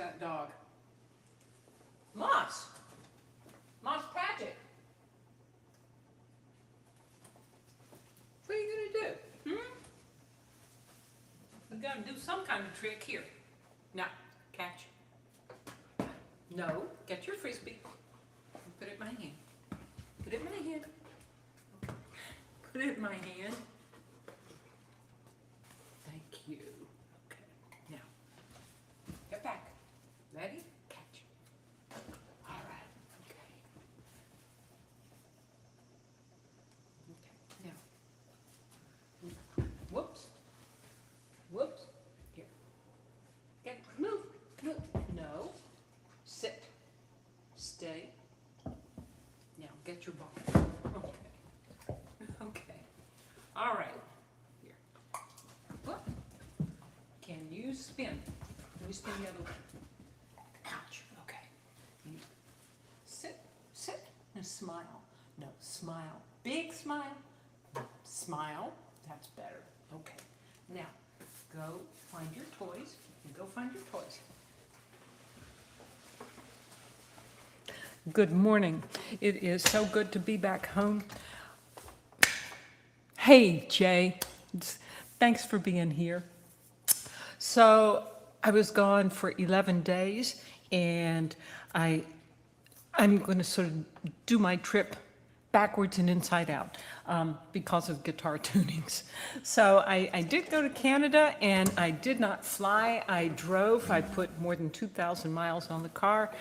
that dog? Moss. Moss Patrick. What are you gonna do? We're gonna do some kind of trick here. Now, catch. No, get your frisbee. Put it in my hand. Put it in my hand. Put it in my hand. Thank you. Okay. Now, get back. Ready? Catch. All right. Okay. Okay. Now. Whoops. Whoops. Here. Get. Move. Move. No. Sit. Stay. Now get your ball. Okay. Okay. All right. Here. What? Can you spin? Can you spin the other way? Ouch. Okay. Sit. Sit. And smile. No. Smile. Big smile. Smile. That's better. Okay. Now, go find your toys. Go find your toys. Good morning. It is so good to be back home. Hey, Jay. Thanks for being here. So I was gone for 11 days, and I'm going to sort of do my trip backwards and inside out because of guitar tunings. So I did go to Canada, and I did not fly. I drove. I put more than 2,000 miles on the car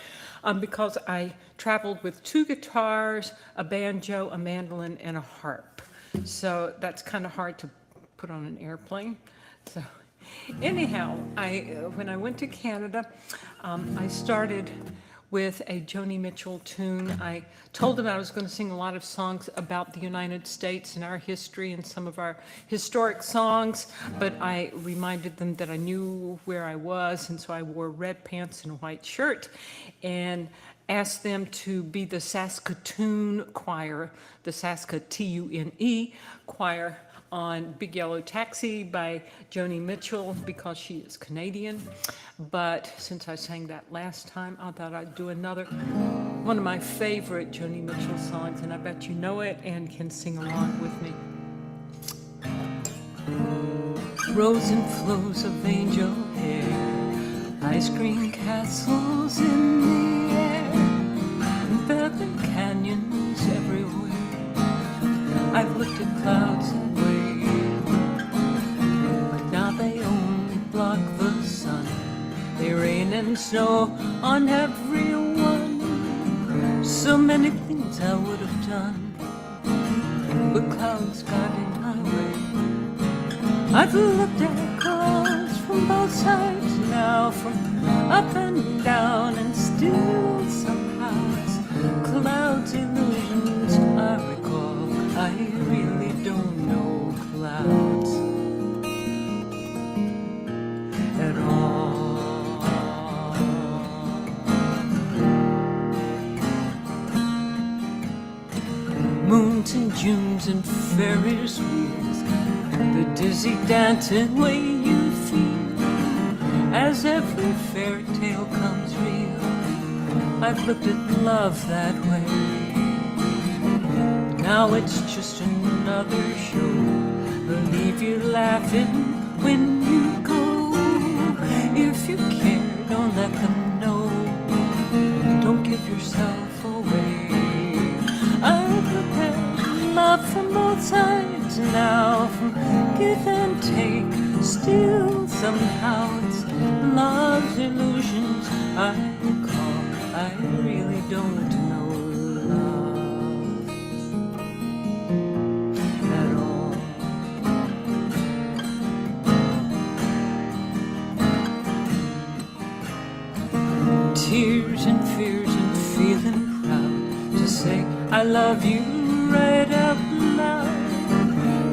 because I traveled with 2 guitars, a banjo, a mandolin, and a harp. So that's kind of hard to put on an airplane. So anyhow, when I went to Canada, I started with a Joni Mitchell tune. I told them I was going to sing a lot of songs about the United States and our history and some of our historic songs, but I reminded them that I knew where I was, and so I wore red pants and a white shirt and asked them to be the Saskatoon choir, the Saskatune choir on Big Yellow Taxi by Joni Mitchell because she is Canadian. But since I sang that last time, I thought I'd do another, one of my favorite Joni Mitchell songs, and I bet you know it and can sing along with me. Rows and flows of angel hair, ice cream castles in the air, velvet canyons everywhere. I've looked at clouds that way, but now they only block the sun. They rain and snow on everyone. So many things I would have done, but clouds got in my way. I've looked at clouds from both sides now, from up and down, and still somehow it's clouds' illusions I recall. I really don't know clouds at all. Moons and Junes and Ferris wheels, the dizzy dancing way you feel as every fairy tale comes real. I've looked at love that way. Now it's just another show. Leave you laughing when you go. If you care, don't let them know. Don't give yourself away. I've looked at love from both sides now, from give and take. Still somehow it's love's illusions I recall. I really don't know love at all. Tears and fears and feeling proud to say I love you right out loud.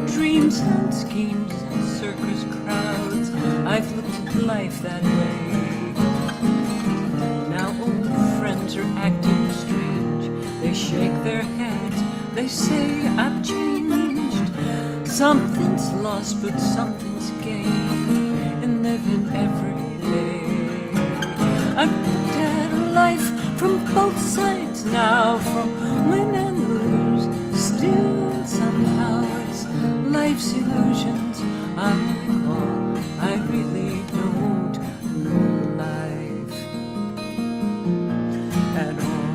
Dreams and schemes and circus crowds, I've looked at life that way. Now old friends are acting strange. They shake their heads, they say I've changed. Something's lost but something's gained in living every day. I now from win and lose. Still somehow it's life's illusions I recall. I really don't know life at all.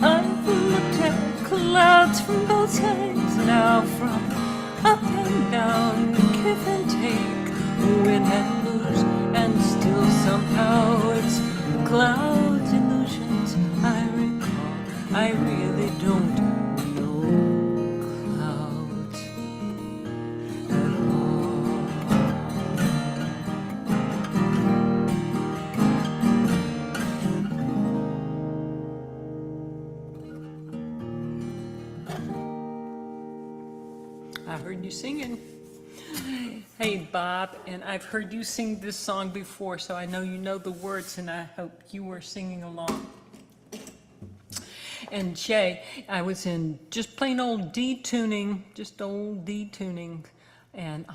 I've looked at clouds from both sides now, from up and down, give and take, win and lose, and still somehow it's clouds, illusions I recall. I really don't know clouds at all. I heard you singing. Hey, Bob, and I've heard you sing this song before, so I know you know the words, and I hope you were singing along. And Jay, I was in just plain old D tuning, just old D tuning, and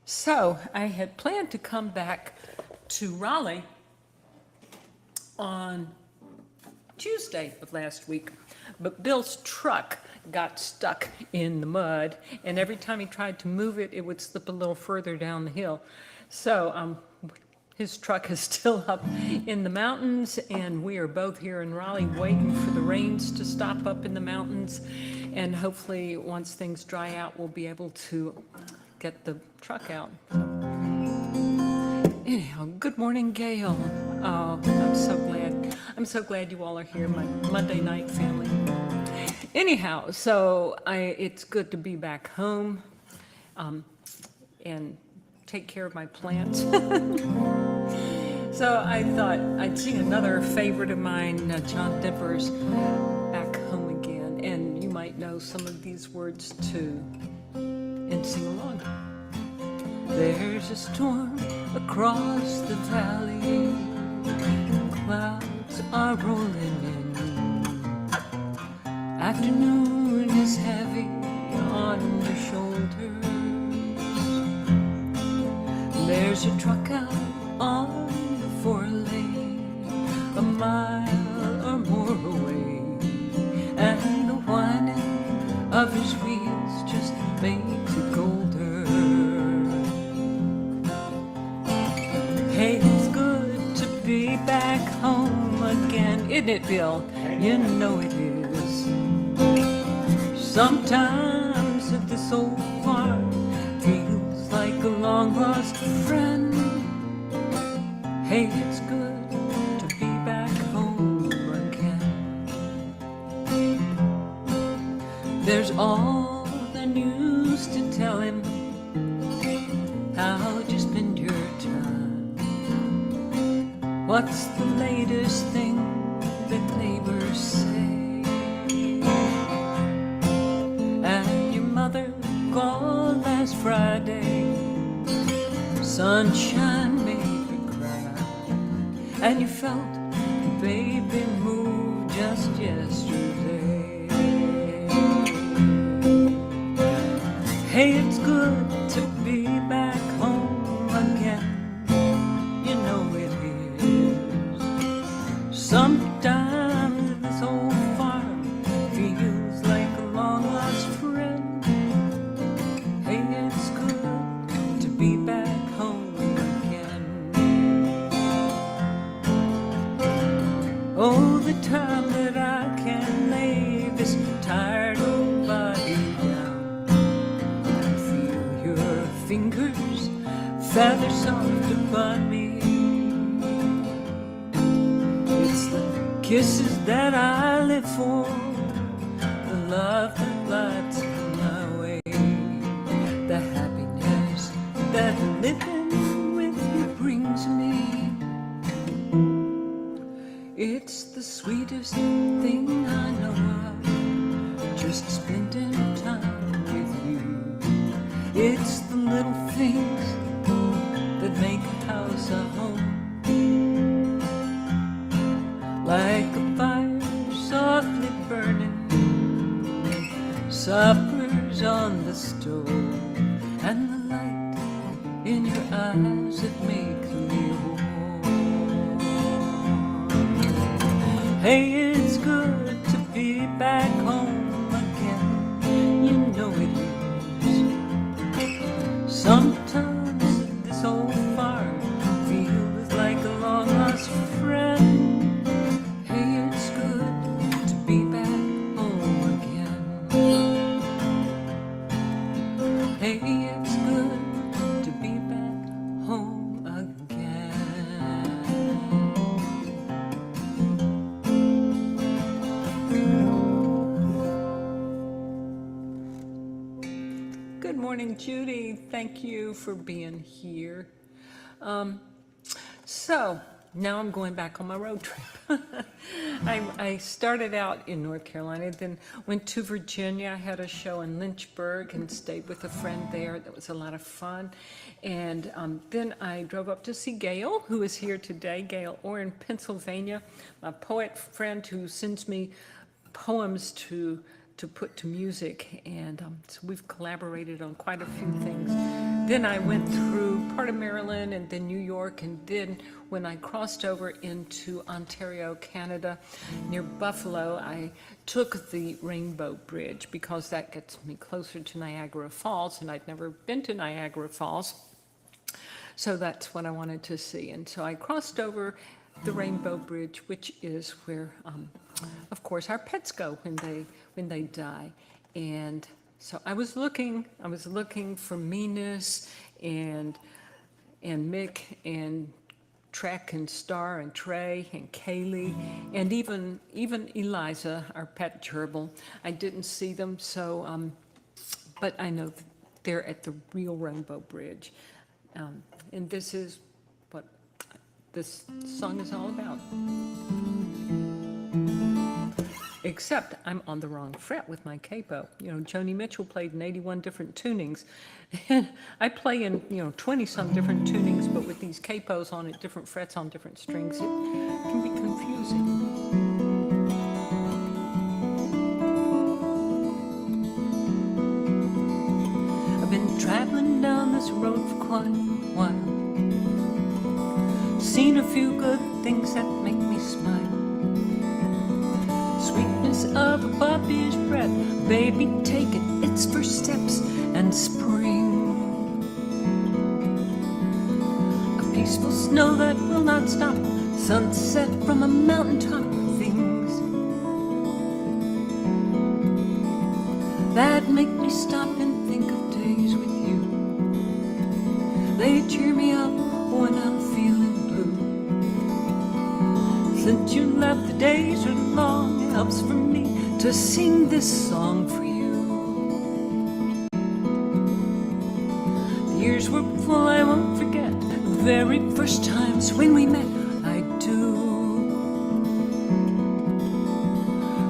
so I had planned to come back to Raleigh on Tuesday of last week, but Bill's truck got stuck in the mud, and every time he tried to move it, it would slip a little further down the hill. So his truck is still up in the mountains, and we are both here in Raleigh waiting for the rains to stop up in the mountains, and hopefully once things dry out, we'll be able to get the truck out. Anyhow, good morning, Gail. Oh, I'm so glad you all are here, my Monday night family. Anyhow, so it's good to be back home and take care of my plants. So I thought I'd sing another favorite of mine, John Denver's Back Home Again, and you might know some of these words too, and sing along. There's a storm across the valley, clouds are rolling in. Afternoon is heavy on your shoulders. There's a truck out on the 4-lane, a mile or more away, and the whining of his wheels just makes it colder. Hey, it's good to be back home again, isn't it, Bill? You know it is. Sometimes at this old farm feels like a long-lost friend. Hey, it's good to be back home again. There's all the news to tell him how you spend your time. What's the latest thing that neighbors say? Called last Friday, sunshine made me cry, and you felt the baby move just yesterday. Hey, it's good to be back home again, you know it is. Sometimes this old farm feels like a long-lost friend. Be back home again. Oh, the time that I can lay this tired old body down and feel your fingers feather soft upon me. It's the kisses that I live for, the love that lights my way, the happiness that living with you brings me. It's the sweetest thing I know of, just spending time with you. It's the little things that make a house a home, like a fire softly burning, suppers on the stove, and the light in your eyes that make me warm. Hey, it's good to be back home again. You know it is. Sometimes this old farm feels like a long lost friend. Hey, it's good to be back home again. Hey, it's good to be back home again. Good morning, Judy. Thank you for being here. So now I'm going back on my road trip. I started out in North Carolina, then went to Virginia. I had a show in Lynchburg and stayed with a friend there. That was a lot of fun. And then I drove up to see Gail, who is here today, Gail Orr in Pennsylvania, my poet friend who sends me poems to put to music, and so we've collaborated on quite a few things. Then I went through part of Maryland and then New York, and then when I crossed over into Ontario, Canada, near Buffalo, I took the Rainbow Bridge because that gets me closer to Niagara Falls, and I'd never been to Niagara Falls, so that's what I wanted to see. And so I crossed over the Rainbow Bridge, which is where, of course, our pets go when they die. And so I was looking for Minas and Mick and Trek and Star and Trey and Kaylee and even Eliza, our pet gerbil. I didn't see them, so but I know they're at the real Rainbow Bridge, and this is what this song is all about. Except I'm on the wrong fret with my capo. You know, Joni Mitchell played in 81 different tunings. I play in, 20-some different tunings, but with these capos on it, different frets on different strings, it can be confusing. I've been traveling down this road for quite a while. Seen a few good things that make me smile. Sweetness of a puppy's breath, baby, take it, it's first steps and spring. A peaceful snow that will not stop, sunset from a mountaintop, things that make me stop and think of days with you. They cheer me up when I'm feeling blue. Since you left, the days are long. It helps for me to sing this song for you. The years were full, I won't forget the very first times when we met. I do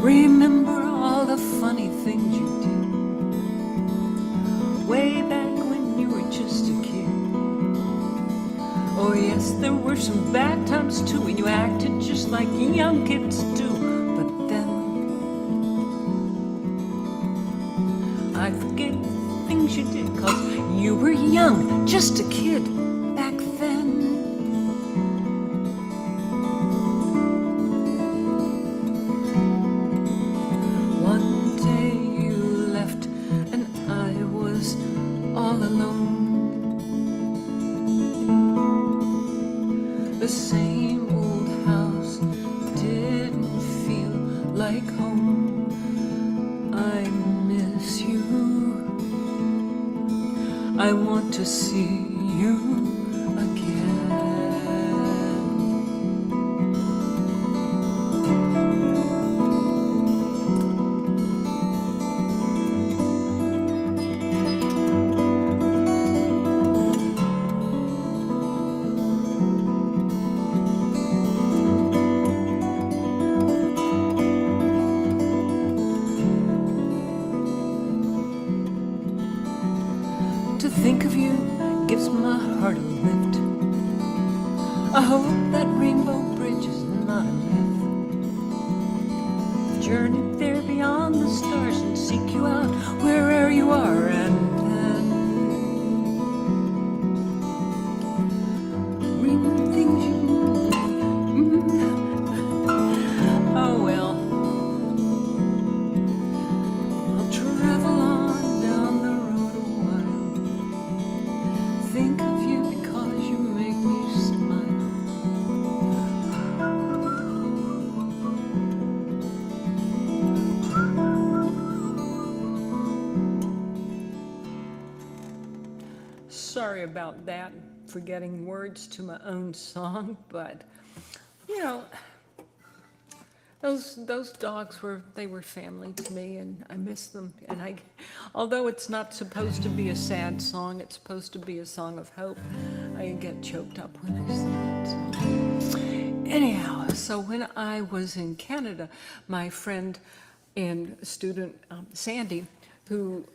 remember all the funny things you did way back when you were just a kid. Oh yes, there were some bad times too when you acted just like young kids do. But then I forget the things you did, 'cause you were young, just a kid back then. One day you left and I was all alone. The same old house didn't feel like home. I miss you. I want to see you again. To think of you gives my heart a lift. I hope that Rainbow Bridge is not a myth. Journey there beyond the stars and seek you out wherever you are, and then read the things you Sorry about that, forgetting words to my own song, but, you know, those dogs were family to me, and I miss them. And although it's not supposed to be a sad song, it's supposed to be a song of hope, I get choked up when I sing it. So. Anyhow, so when I was in Canada, my friend and student Sandy, who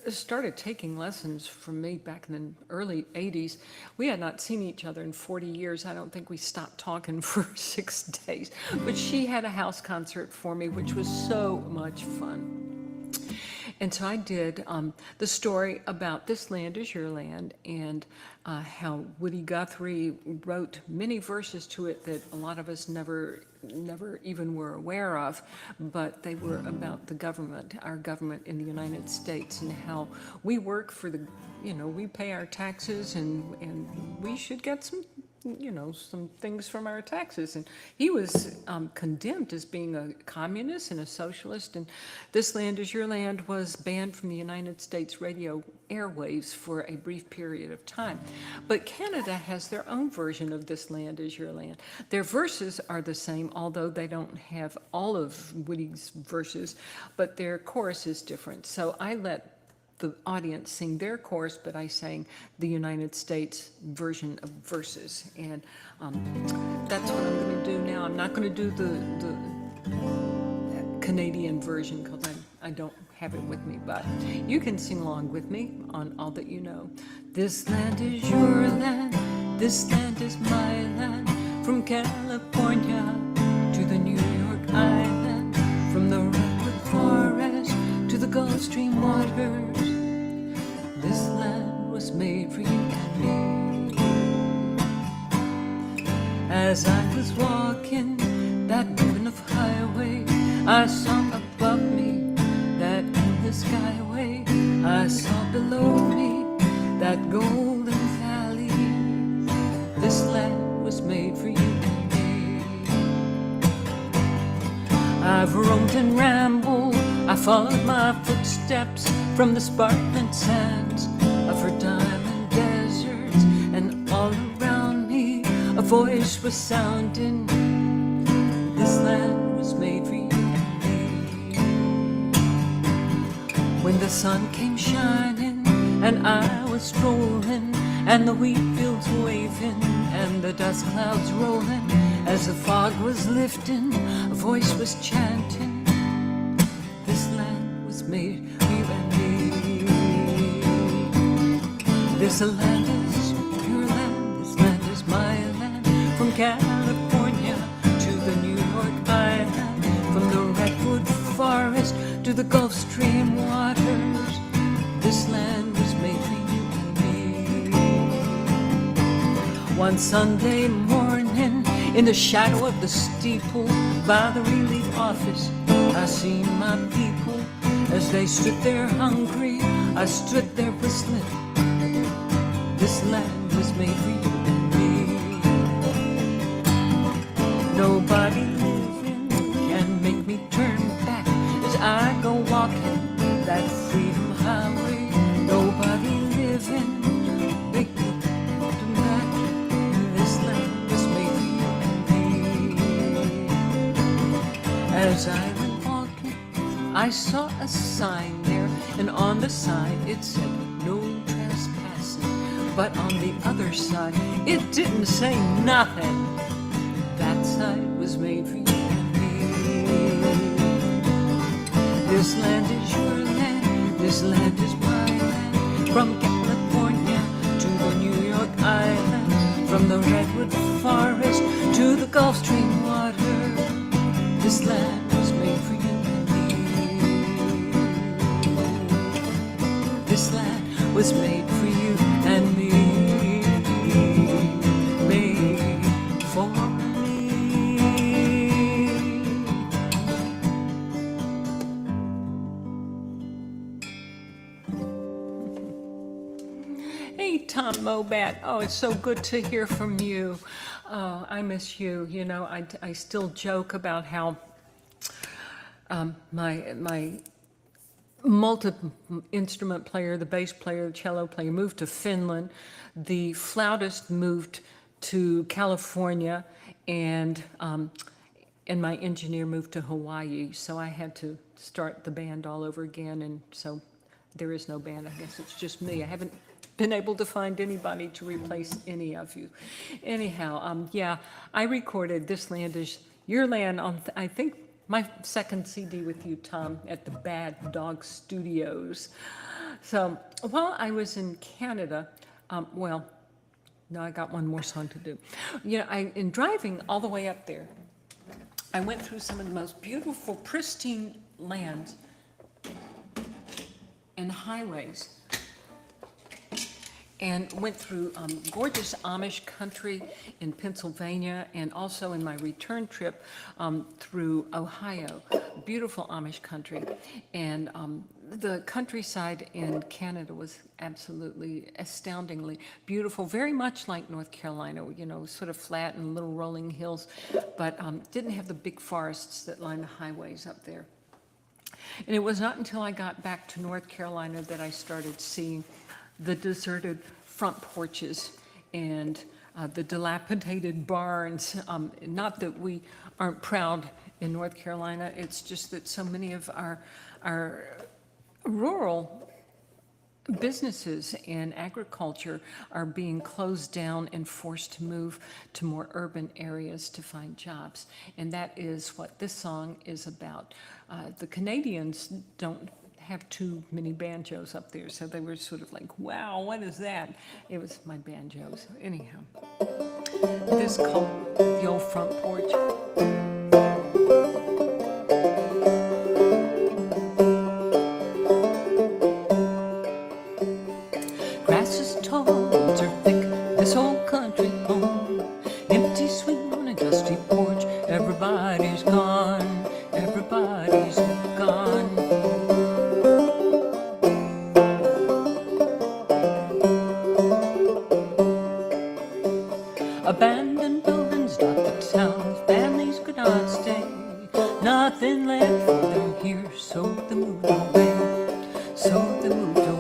started taking lessons from me back in the early 80s. We had not seen each other in 40 years. I don't think we stopped talking for 6 days. But she had a house concert for me, which was so much fun. And so I did the story about This Land Is Your Land, and how Woody Guthrie wrote many verses to it that a lot of us never even were aware of, but they were about the government, our government in the United States, and how we work for the, we pay our taxes, and we should get some things from our taxes. And he was condemned as being a communist and a socialist, and This Land Is Your Land was banned from the United States radio airwaves for a brief period of time. But Canada has their own version of This Land Is Your Land. Their verses are the same, although they don't have all of Woody's verses, but their chorus is different. So I let the audience sing their chorus, but I sang the United States version of verses. And that's what I'm going to do now. I'm not going to do the Canadian version because I don't have it with me, but you can sing along with me on All That You Know. This land is your land, this land is my land, from California to the New York Island, from the redwood forest to the Gulf Stream waters. This land was made for you and me. As I was walking that ribbon of highway, I saw above me that endless skyway. I saw below me that golden valley. This land was made for you and me. I've roamed and rambled, I followed my footsteps from the sparkling sands of her diamond deserts, and all around me a voice was sounding. This land was made for you and me. When the sun came shining and I was strolling, and the wheat fields waving and the dust clouds rolling, as the fog was lifting, a voice was chanting. This land was made for you and me. This land is your land, this land is my land, from California to the New York Island, from the redwood forest to the Gulf Stream waters. This land was made for you and me. One Sunday morning, in the shadow of the steeple by the relief office, I seen my people as they stood there hungry. I stood there whistling. This land was made for you and me. Nobody living can make me turn back as I go walking that freedom highway. Nobody living make me turn back. This land was made for you and me. As I went walking, I saw a sign there, and on the sign it said no trespassing. But on the other side, it didn't say nothing. That side was made for you and me. This land is your land, this land is my land, from California to the New York Island, from the redwood forest to the Gulf Stream water. This land was made for you and me. This land was made for you and me. Made for me. Hey, Tom Mobat. Oh, it's so good to hear from you. Oh, I miss you. You know, I still joke about how my multi-instrument player, the bass player, the cello player, moved to Finland. The flautist moved to California, and my engineer moved to Hawaii. So I had to start the band all over again, and so there is no band. I guess it's just me. I haven't been able to find anybody to replace any of you. Anyhow, yeah, I recorded This Land Is Your Land on, I think, my second CD with you, Tom, at the Bad Dog Studios. So while I was in Canada, well, no, I got one more song to do. You know, in driving all the way up there, I went through some of the most beautiful, pristine lands and highways, and went through gorgeous Amish country in Pennsylvania, and also in my return trip through Ohio, beautiful Amish country. And the countryside in Canada was absolutely astoundingly beautiful, very much like North Carolina, you know, sort of flat and little rolling hills, but didn't have the big forests that line the highways up there. And it was not until I got back to North Carolina that I started seeing the deserted front porches and the dilapidated barns. Not that we aren't proud in North Carolina, it's just that so many of our rural businesses and agriculture are being closed down and forced to move to more urban areas to find jobs. And that is what this song is about. The Canadians don't have too many banjos up there, so they were sort of like, wow, what is that? It was my banjo. So anyhow, this is called The Old Front Porch. Grass is tall, weeds are thick, this old country home, empty swing on a dusty porch, everybody's gone, everybody's gone. Abandoned buildings dot the town, families could not stay, nothing left for them here, so they moved away, so they moved away.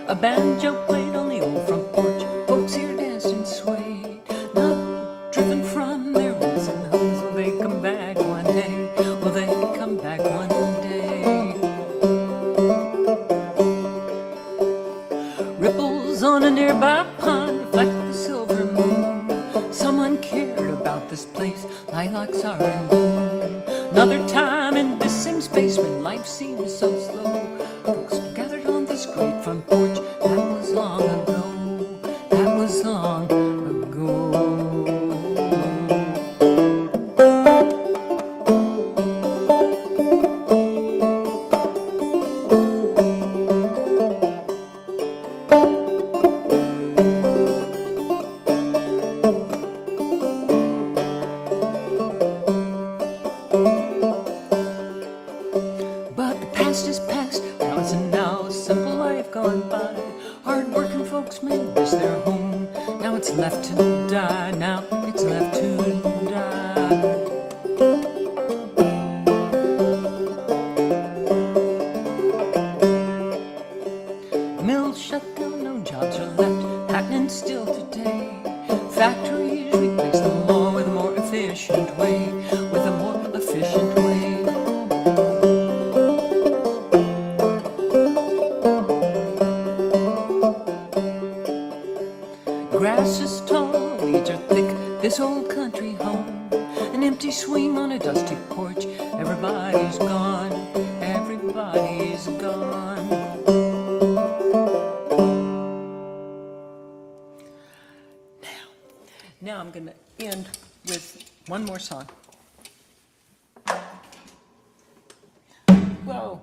A banjo played on the old front porch, folks here danced and swayed, not driven from their roots and homes. Will they come back one day? Will they come back one day? Ripples on a nearby pond reflect the silver moon. Someone cared about this place, lilacs are in bloom. Another time in this same space when life seemed so slow, folks gathered on this great front porch. That was long ago, that was long ago. But the past is past, now it's a now, simple life gone by. Hard-working folks may miss their home, now it's left to die, now it's left to die. Mills shut down, no jobs are left, happening still today. Factories replace them all with a more efficient way, with a more efficient way. Grass is tall, weeds are thick, this old country home, an empty swing on a dusty porch, everybody's gone, everybody's gone. Now I'm going to end with one more song. Whoa.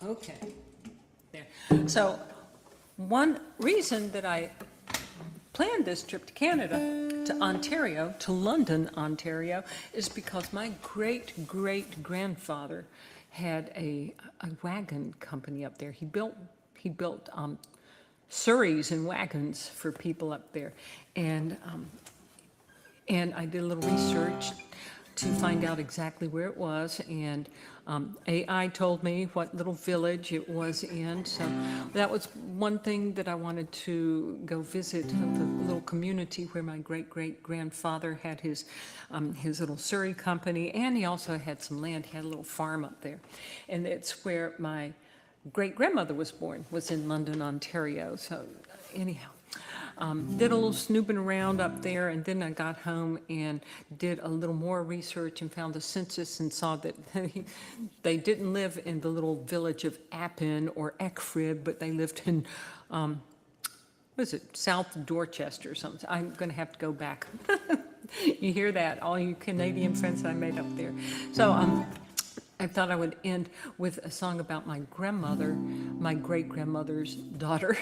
Okay, there. So one reason that I planned this trip to Canada, to Ontario, to London, Ontario, is because my great-great-grandfather had a wagon company up there. He built surreys and wagons for people up there, and I did a little research to find out exactly where it was, and AI told me what little village it was in. So that was one thing that I wanted to go visit, the little community where my great-great-grandfather had his little Surrey company, and he also had some land. He had a little farm up there, and it's where my great-grandmother was born, was in London, Ontario. So anyhow, did a little snooping around up there, and then I got home and did a little more research and found the census and saw that they didn't live in the little village of Appin or Eckfrib, but they lived in, what is it, South Dorchester or something. I'm going to have to go back. You hear that, all you Canadian friends that I made up there. So I thought I would end with a song about my grandmother, my great-grandmother's daughter.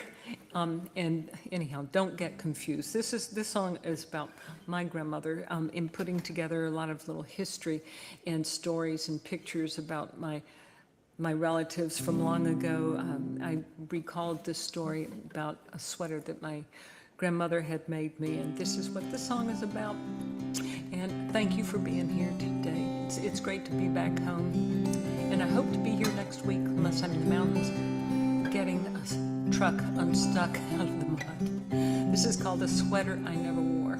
And anyhow, don't get confused. This song is about my grandmother in putting together a lot of little history and stories and pictures about my relatives from long ago. I recalled this story about a sweater that my grandmother had made me, and this is what the song is about. And thank you for being here today. It's great to be back home, and I hope to be here next week, unless I'm in the mountains getting a truck unstuck out of the mud. This is called A Sweater I Never Wore.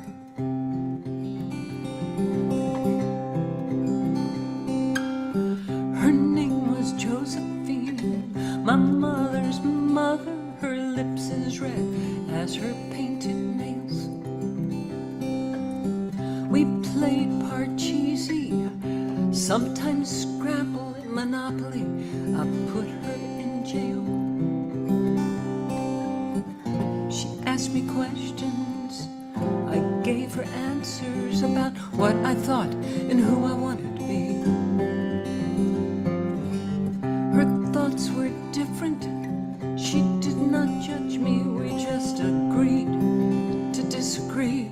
Her name was Josephine, my mother's mother. Her lips as red as her painted nails. We played Parcheesi, sometimes Scrabble and Monopoly. I put her in jail. She asked me questions, I gave her answers about what I thought and who I wanted to be. Her thoughts were different, she did not judge me, we just agreed to disagree.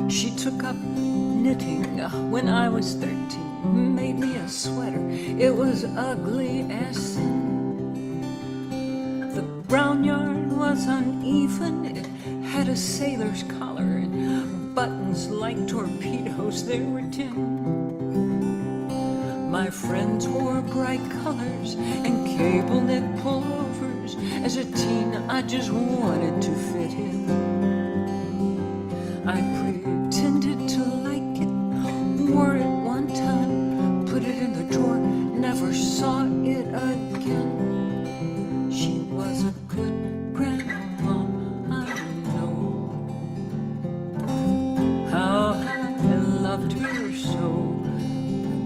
She took up knitting when I was 13, made me a sweater, it was ugly as sin. The brown yarn was uneven, it had a sailor's collar, and buttons like torpedoes, they were tin. My friends wore bright colors and cable knit pullovers. As a teen, I just wanted to fit in. I pretended to like it, wore it one time, put it in the drawer, never saw it again. She was a good grandma, I know. How I loved her so. I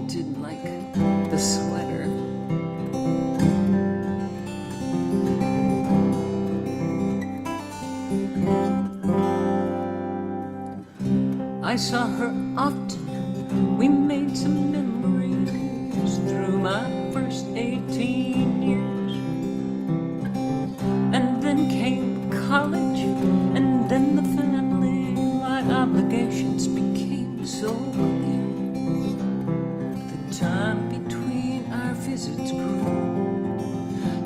didn't like the sweater. I saw her often, we made some memories through my first 18 years. And then came college, and then the family. My obligations became so clear. The time between our visits grew.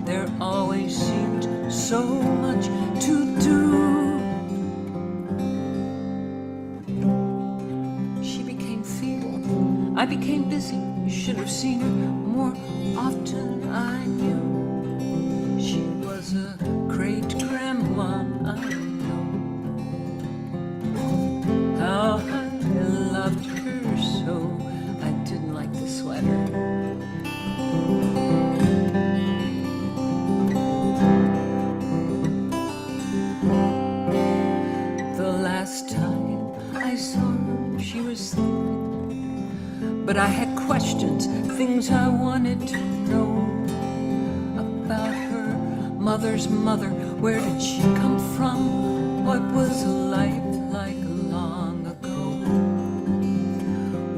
There always seemed so much to do. I became busy, should have seen her more often, I knew. She was a great grandma, I know. How I loved her so, I didn't like the sweater. The last time I saw her, she was sleeping. But I had questions, things I wanted to know about her mother's mother. Where did she come from? What was life like long ago?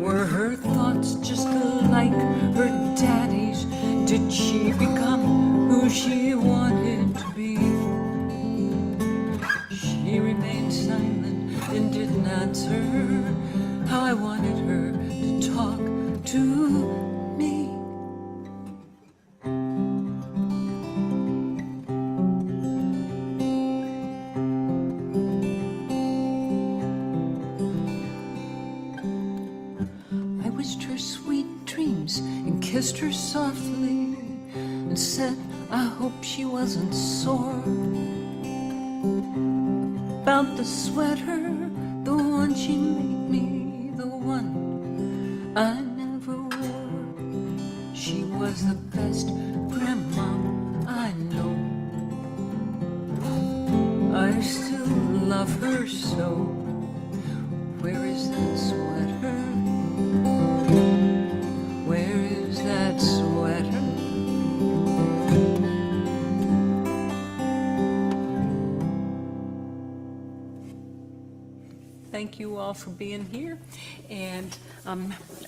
Were her thoughts just like her daddy's? Did she become who she wanted to be? She remained silent and didn't answer. How I kissed her softly and said I hope she wasn't sore about the sweater, the one she made me, the one I never wore. She was the best grandma I know. I still love her so. Where is that sweater? Where is that sweater? Thank you all for being here, and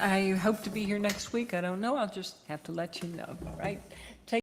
I hope to be here next week. I don't know. I'll just have to let you know, right?